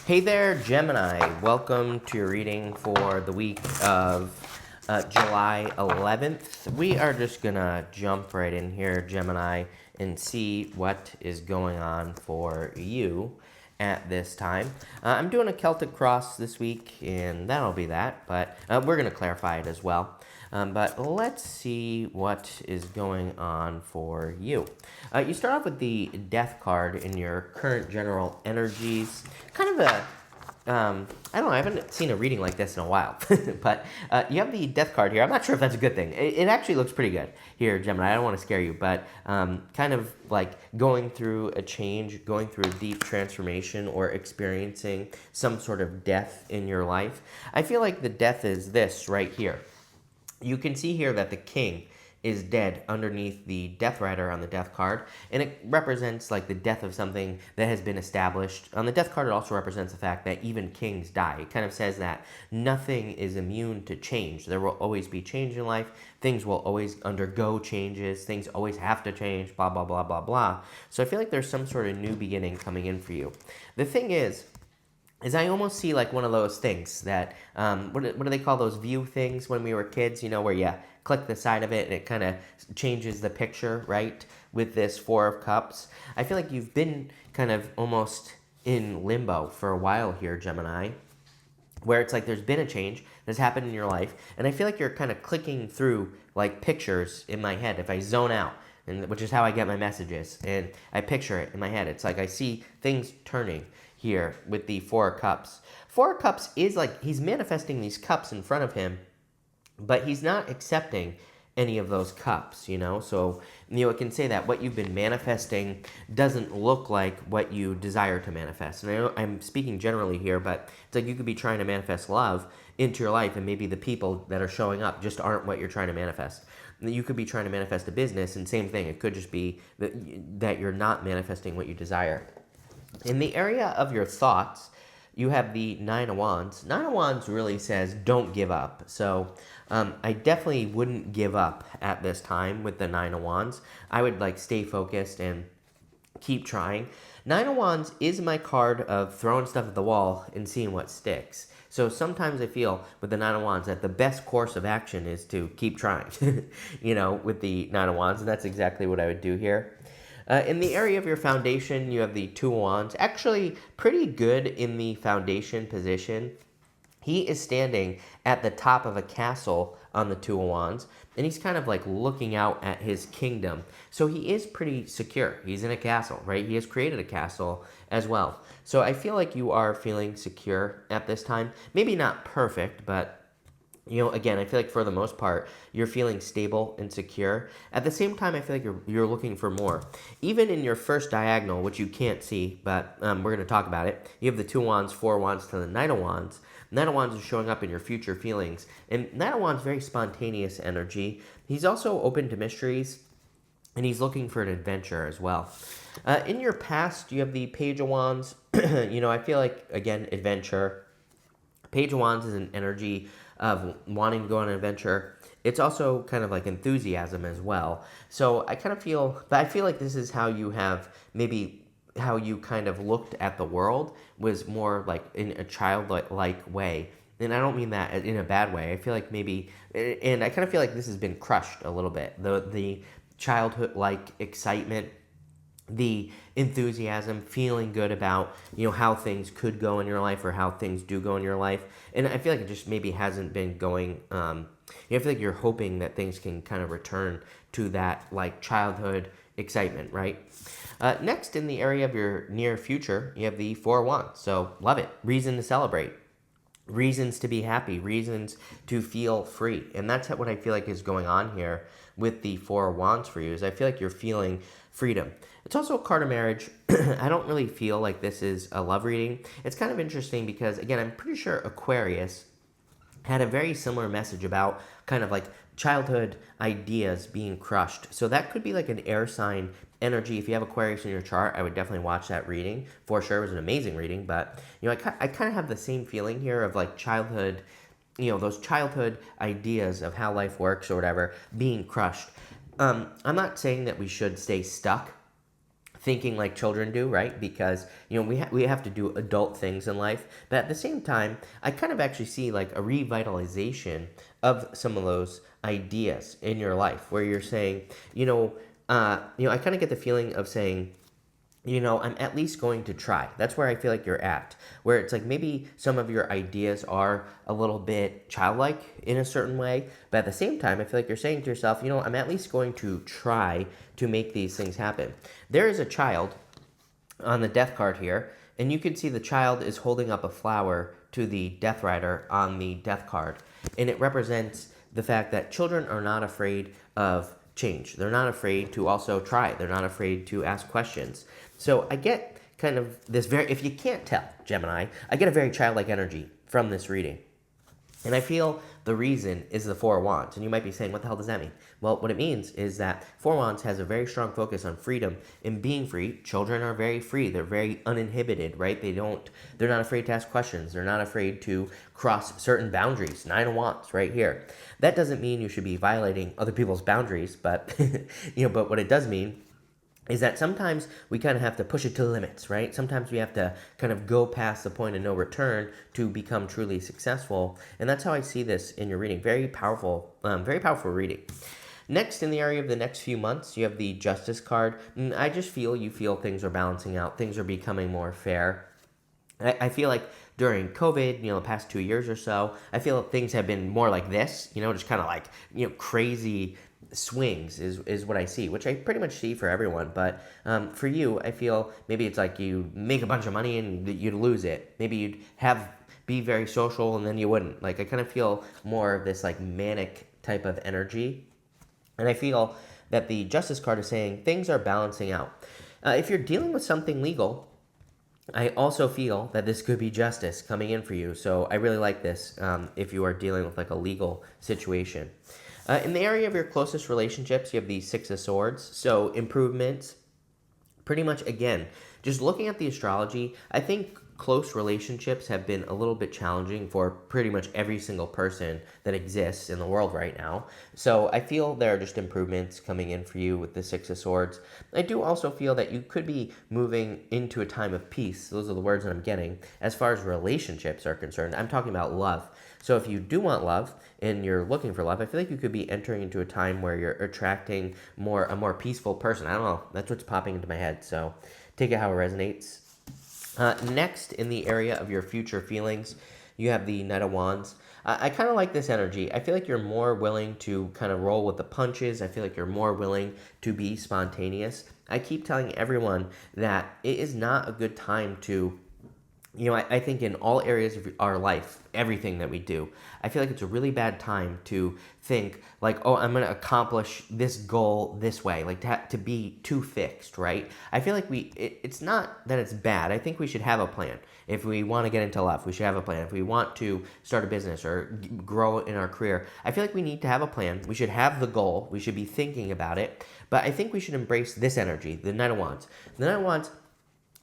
Hey there, Gemini. Welcome to your reading for the week of July 11th. We are just going to jump right in here, Gemini, and see what is going on for you at this time. I'm doing a Celtic cross this week, and that'll be that, but we're going to clarify it as well. But let's see what is going on for you. You start off with the Death card in your current general energies. Kind of a I don't know, I haven't seen a reading like this in a while, but you have the Death card here. I'm not sure if that's a good thing. It actually looks pretty good here, Gemini. I don't want to scare you, but kind of like going through a change, going through a deep transformation, or experiencing some sort of death in your life. I feel like the death is this right here. You can see here that the king is dead underneath the Death Rider on the Death card, and it represents like the death of something that has been established. On the Death card, it also represents the fact that even kings die. It kind of says that nothing is immune to change. There will always be change in life. Things will always undergo changes. Things always have to change, blah, blah, blah, blah, blah. So I feel like there's some sort of new beginning coming in for you. The thing is I almost see like one of those things that, what do they call those view things when we were kids, you know, where you click the side of it and it kind of changes the picture, right, with this Four of Cups. I feel like you've been kind of almost in limbo for a while here, Gemini, where it's like there's been a change that's happened in your life, and I feel like you're kind of clicking through like pictures in my head. If I zone out, and which is how I get my messages, and I picture it in my head, it's like I see things turning here with the Four of Cups. Four of Cups is like he's manifesting these cups in front of him, but he's not accepting any of those cups, you know? So, you know, it can say that what you've been manifesting doesn't look like what you desire to manifest. And I know I'm speaking generally here, but it's like you could be trying to manifest love into your life, and maybe the people that are showing up just aren't what you're trying to manifest. You could be trying to manifest a business, and same thing. It could just be that you're not manifesting what you desire. In the area of your thoughts, you have the Nine of Wands. Nine of Wands really says don't give up. So I definitely wouldn't give up at this time with the Nine of Wands. I would like stay focused and keep trying. Nine of Wands is my card of throwing stuff at the wall and seeing what sticks. So sometimes I feel with the Nine of Wands that the best course of action is to keep trying, you know, with the Nine of Wands. And that's exactly what I would do here. In the area of your foundation, you have the Two of Wands. Actually, pretty good in the foundation position. He is standing at the top of a castle on the Two of Wands, and he's kind of like looking out at his kingdom. So he is pretty secure. He's in a castle, right? He has created a castle as well. So I feel like you are feeling secure at this time. Maybe not perfect, but you know, again, I feel like for the most part, you're feeling stable and secure. At the same time, I feel like you're looking for more. Even in your first diagonal, which you can't see, but we're going to talk about it, you have the Two of Wands, Four of Wands to the Knight of Wands. Knight of Wands is showing up in your future feelings. And Knight of Wands, very spontaneous energy. He's also open to mysteries, and he's looking for an adventure as well. In your past, you have the Page of Wands. You know, I feel like, again, adventure. Page of Wands is an energy of wanting to go on an adventure. It's also kind of like enthusiasm as well. So I kind of feel, but I feel like this is how you have maybe how you kind of looked at the world was more like in a childlike way. And I don't mean that in a bad way. I feel like maybe, and I kind of feel like this has been crushed a little bit. The childhood-like excitement, the enthusiasm, feeling good about, you know, how things could go in your life or how things do go in your life. And I feel like it just maybe hasn't been going, you know, I feel like you're hoping that things can kind of return to that like childhood excitement, right? Next, in the area of your near future, you have the Four of Wands. So love it. Reason to celebrate. Reasons to be happy. Reasons to feel free. And that's what I feel like is going on here with the Four of Wands for you, is I feel like you're feeling freedom. It's also a card of marriage. I don't really feel like this is a love reading. It's kind of interesting because, again, I'm pretty sure Aquarius had a very similar message about kind of like childhood ideas being crushed. So that could be like an air sign energy. If you have Aquarius in your chart, I would definitely watch that reading. For sure, it was an amazing reading. But, you know, I kind of have the same feeling here of like childhood, you know, those childhood ideas of how life works or whatever being crushed. I'm not saying that we should stay stuck thinking like children do, right? Because, we have to do adult things in life. But at the same time, I kind of actually see like a revitalization of some of those ideas in your life where you're saying, I kind of get the feeling of saying, I'm at least going to try. That's where I feel like you're at. Where it's like maybe some of your ideas are a little bit childlike in a certain way, but at the same time, I feel like you're saying to yourself, I'm at least going to try to make these things happen. There is a child on the death card here, and you can see the child is holding up a flower to the death rider on the death card. And it represents the fact that children are not afraid of change. They're not afraid to also try. They're not afraid to ask questions. So I get kind of this if you can't tell, Gemini, I get a very childlike energy from this reading. And I feel the reason is the Four of Wands. And you might be saying, what the hell does that mean? Well, what it means is that Four of Wands has a very strong focus on freedom and being free. Children are very free. They're very uninhibited, right? They're not afraid to ask questions. They're not afraid to cross certain boundaries. Nine of Wands right here. That doesn't mean you should be violating other people's boundaries, but, but what it does mean is that sometimes we kind of have to push it to the limits, right? Sometimes we have to kind of go past the point of no return to become truly successful. And that's how I see this in your reading. Very powerful reading. Next, in the area of the next few months, you have the Justice card. And I just feel things are balancing out. Things are becoming more fair. I feel like during COVID, the past 2 years or so, I feel things have been more like this, just kind of like, crazy swings is what I see, which I pretty much see for everyone. But for you, I feel maybe it's like you make a bunch of money and you'd lose it. Maybe you'd be very social and then you wouldn't. Like I kind of feel more of this like manic type of energy. And I feel that the Justice card is saying things are balancing out. If you're dealing with something legal, I also feel that this could be justice coming in for you. So I really like this if you are dealing with like a legal situation. In the area of your closest relationships, you have the Six of Swords. So improvements, pretty much, again, just looking at the astrology, I think close relationships have been a little bit challenging for pretty much every single person that exists in the world right now. So I feel there are just improvements coming in for you with the Six of Swords. I do also feel that you could be moving into a time of peace. Those are the words that I'm getting. As far as relationships are concerned, I'm talking about love. So if you do want love and you're looking for love, I feel like you could be entering into a time where you're attracting a more peaceful person. I don't know. That's what's popping into my head. So take it how it resonates. Next, in the area of your future feelings, you have the Knight of Wands. I kind of like this energy. I feel like you're more willing to kind of roll with the punches. I feel like you're more willing to be spontaneous. I keep telling everyone that it is not a good time to I think in all areas of our life, everything that we do, I feel like it's a really bad time to think like, oh, I'm going to accomplish this goal this way, like to be too fixed, right? I feel like it's not that it's bad. I think we should have a plan. If we want to get into love, we should have a plan. If we want to start a business or grow in our career, I feel like we need to have a plan. We should have the goal. We should be thinking about it. But I think we should embrace this energy, the Knight of Wands. The Knight of Wands,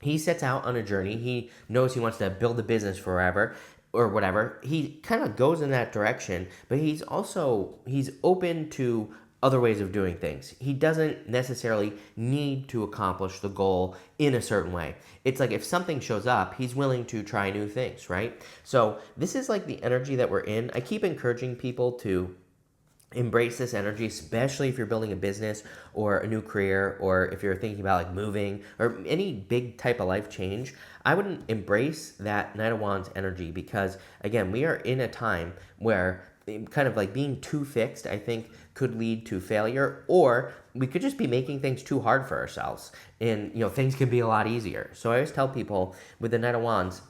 he sets out on a journey. He knows he wants to build a business forever or whatever. He kind of goes in that direction, but he's open to other ways of doing things. He doesn't necessarily need to accomplish the goal in a certain way. It's like if something shows up, he's willing to try new things, right? So this is like the energy that we're in. I keep encouraging people to embrace this energy, especially if you're building a business or a new career, or if you're thinking about like moving or any big type of life change. I would embrace that Knight of Wands energy because, again, we are in a time where kind of like being too fixed, I think, could lead to failure, or we could just be making things too hard for ourselves, and things can be a lot easier. So I always tell people with the Knight of Wands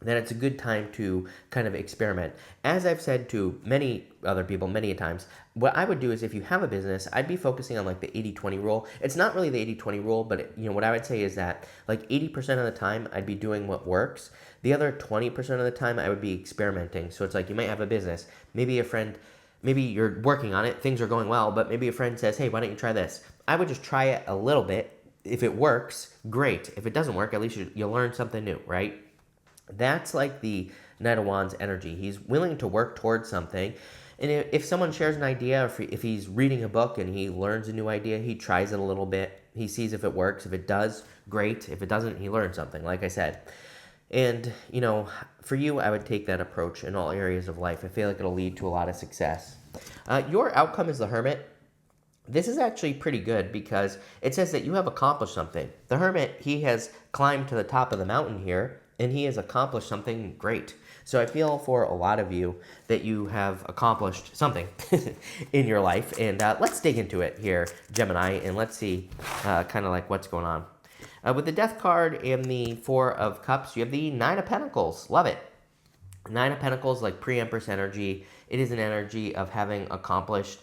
that it's a good time to kind of experiment. As I've said to many other people many times, what I would do is if you have a business, I'd be focusing on like the 80-20 rule. It's not really the 80-20 rule, but what I would say is that like 80% of the time I'd be doing what works. The other 20% of the time I would be experimenting. So it's like you might have a business. Maybe you're working on it, things are going well, but maybe a friend says, hey, why don't you try this? I would just try it a little bit. If it works, great. If it doesn't work, at least you'll learn something new, right? That's like the Knight of Wands energy. He's willing to work towards something. And if someone shares an idea, if he's reading a book and he learns a new idea, he tries it a little bit. He sees if it works. If it does, great. If it doesn't, he learns something, like I said. And, for you, I would take that approach in all areas of life. I feel like it'll lead to a lot of success. Your outcome is the Hermit. This is actually pretty good because it says that you have accomplished something. The Hermit, he has climbed to the top of the mountain here, and he has accomplished something great. So I feel for a lot of you that you have accomplished something in your life. And let's dig into it here, Gemini, and let's see kind of like what's going on. With the Death card and the Four of Cups, you have the Nine of Pentacles. Love it. Nine of Pentacles, like pre-Empress energy. It is an energy of having accomplished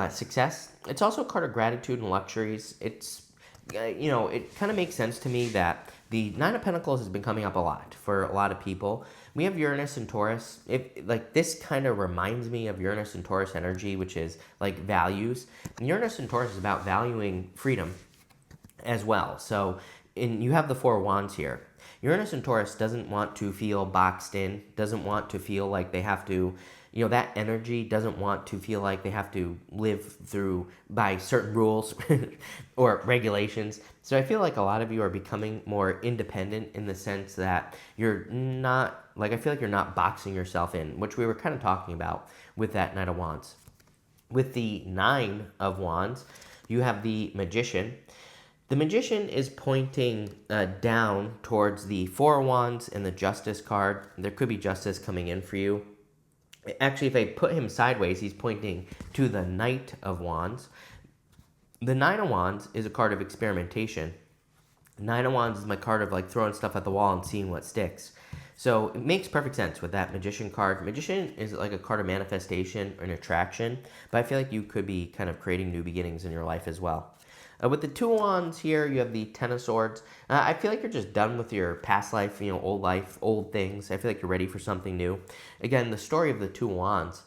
success. It's also a card of gratitude and luxuries. It's, it kind of makes sense to me that the Nine of Pentacles has been coming up a lot for a lot of people. We have Uranus and Taurus. This kind of reminds me of Uranus and Taurus energy, which is like values. And Uranus and Taurus is about valuing freedom as well. So you have the Four of Wands here. Uranus and Taurus doesn't want to feel boxed in, doesn't want to feel like they have to, that energy doesn't want to feel like they have to live through by certain rules or regulations. So I feel like a lot of you are becoming more independent in the sense that you're not, I feel like you're not boxing yourself in, which we were kind of talking about with that Knight of Wands. With the Nine of Wands, you have the Magician. The Magician is pointing down towards the Four of Wands and the Justice card. There could be justice coming in for you. Actually, if I put him sideways, he's pointing to the Knight of Wands. The Nine of Wands is a card of experimentation. Nine of Wands is my card of throwing stuff at the wall and seeing what sticks. So it makes perfect sense with that Magician card. Magician is like a card of manifestation and attraction, but I feel like you could be kind of creating new beginnings in your life as well. With the Two of Wands here, you have the Ten of Swords. I feel like you're just done with your past life, old things. I feel like you're ready for something new. Again, the story of the Two of Wands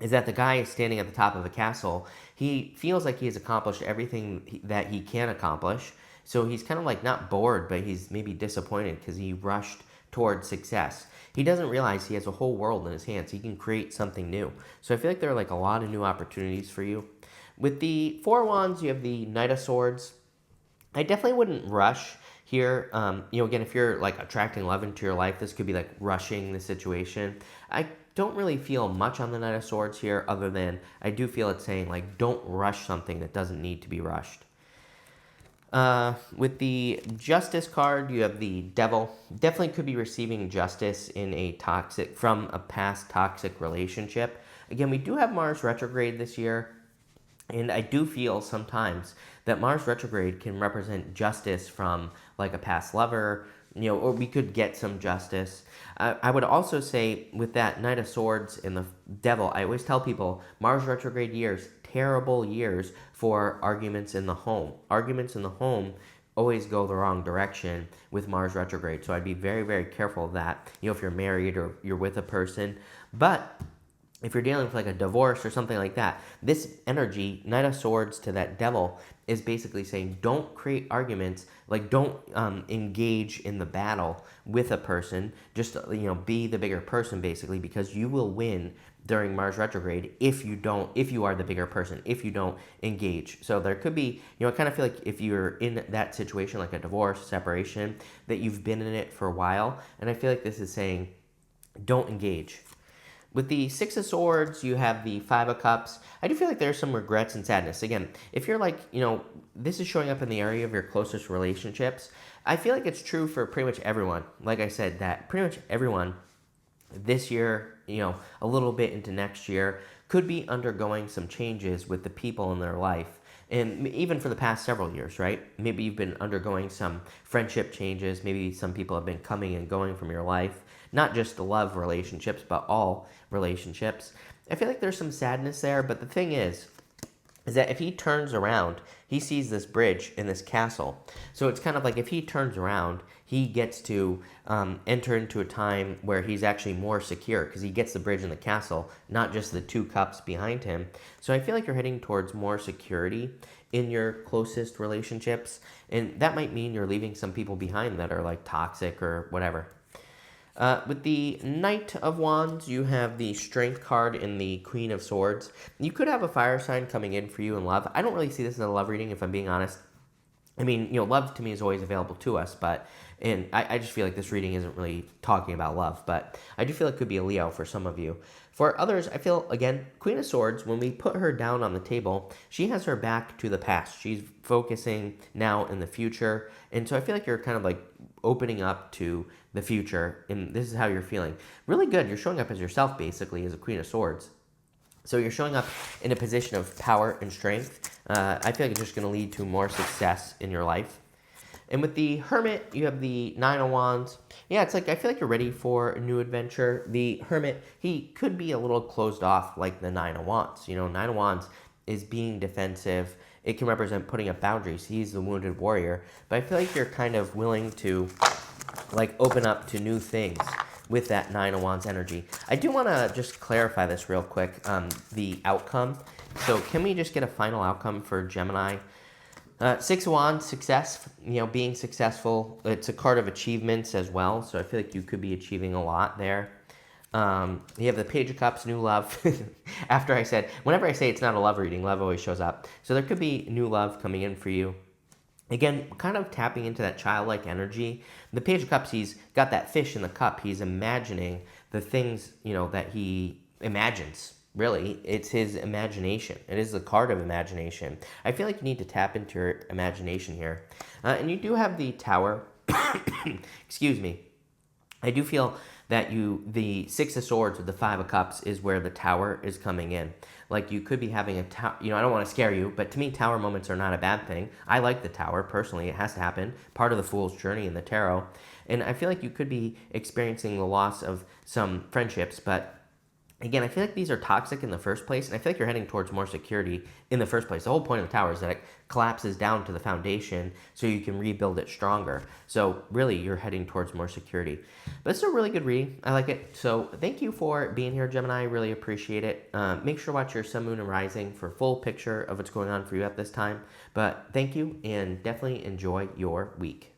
is that the guy is standing at the top of a castle. He feels like he has accomplished everything that he can accomplish. So he's kind of not bored, but he's maybe disappointed because he rushed towards success. He doesn't realize he has a whole world in his hands. He can create something new. So I feel like there are a lot of new opportunities for you. With the Four of Wands, you have the Knight of Swords. I definitely wouldn't rush here. Again, if you're attracting love into your life, this could be rushing the situation. I don't really feel much on the Knight of Swords here, other than I do feel it's saying don't rush something that doesn't need to be rushed. With the Justice card, you have the Devil. Definitely could be receiving justice from a past toxic relationship. Again, we do have Mars retrograde this year. And I do feel sometimes that Mars retrograde can represent justice from a past lover, or we could get some justice. I would also say with that Knight of Swords and the Devil, I always tell people Mars retrograde years, terrible years for arguments in the home. Arguments in the home always go the wrong direction with Mars retrograde. So I'd be very, very careful of that, if you're married or you're with a person. But if you're dealing with a divorce or something like that, this energy, Knight of Swords to that Devil, is basically saying don't create arguments, don't engage in the battle with a person. Just be the bigger person basically, because you will win during Mars retrograde if you are the bigger person, if you don't engage. So there could be, I kind of feel like if you're in that situation, like a divorce, separation, that you've been in it for a while, and I feel like this is saying don't engage. With the Six of Swords, you have the Five of Cups. I do feel like there's some regrets and sadness. Again, if you're this is showing up in the area of your closest relationships, I feel like it's true for pretty much everyone. Like I said, that pretty much everyone this year, a little bit into next year, could be undergoing some changes with the people in their life. And even for the past several years, right? Maybe you've been undergoing some friendship changes. Maybe some people have been coming and going from your life. Not just love relationships, but all relationships. I feel like there's some sadness there, but the thing is that if he turns around, he sees this bridge in this castle. So it's kind of if he turns around, he gets to enter into a time where he's actually more secure because he gets the bridge in the castle, not just the two cups behind him. So I feel like you're heading towards more security in your closest relationships, and that might mean you're leaving some people behind that are toxic or whatever. With the Knight of Wands, you have the Strength card and the Queen of Swords. You could have a fire sign coming in for you in love. I don't really see this as a love reading, if I'm being honest. I mean, you know, love to me is always available to us, but, and I just feel like this reading isn't really talking about love, but I do feel it could be a Leo for some of you. For others, I feel, again, Queen of Swords, when we put her down on the table, she has her back to the past. She's focusing now in the future. And so I feel like you're kind of like opening up to the future, and this is how you're feeling. Really good. You're showing up as yourself, basically, as a Queen of Swords. So you're showing up in a position of power and strength. I feel like it's just going to lead to more success in your life. And with the Hermit, you have the Nine of Wands. Yeah, it's like I feel like you're ready for a new adventure. The Hermit, he could be a little closed off like the Nine of Wands. You know, Nine of Wands is being defensive. It can represent putting up boundaries. He's the wounded warrior. But I feel like you're kind of willing to like open up to new things with that Nine of Wands energy. I do want to just clarify this real quick, the outcome. So can we just get a final outcome for Gemini? Six of Wands, success, you know, being successful. It's a card of achievements as well, so I feel like you could be achieving a lot there. You have the Page of Cups, new love. After I said, whenever I say it's not a love reading, love always shows up. So there could be new love coming in for you. Again, kind of tapping into that childlike energy. The Page of Cups, he's got that fish in the cup. He's imagining the things, you know, that he imagines. Really, it's his imagination. It is the card of imagination. I feel like you need to tap into your imagination here. And you do have the Tower. Excuse me. I do feel that the Six of Swords with the Five of Cups is where the Tower is coming in. Like you could be having a tower, you know, I don't want to scare you, but to me, Tower moments are not a bad thing. I like the Tower, personally. It has to happen. Part of the Fool's journey in the tarot. And I feel like you could be experiencing the loss of some friendships, but again, I feel like these are toxic in the first place, and I feel like you're heading towards more security in the first place. The whole point of the Tower is that it collapses down to the foundation so you can rebuild it stronger. So really, you're heading towards more security. But it's a really good reading. I like it. So thank you for being here, Gemini. I really appreciate it. Make sure to watch your Sun, Moon, and Rising for a full picture of what's going on for you at this time. But thank you, and definitely enjoy your week.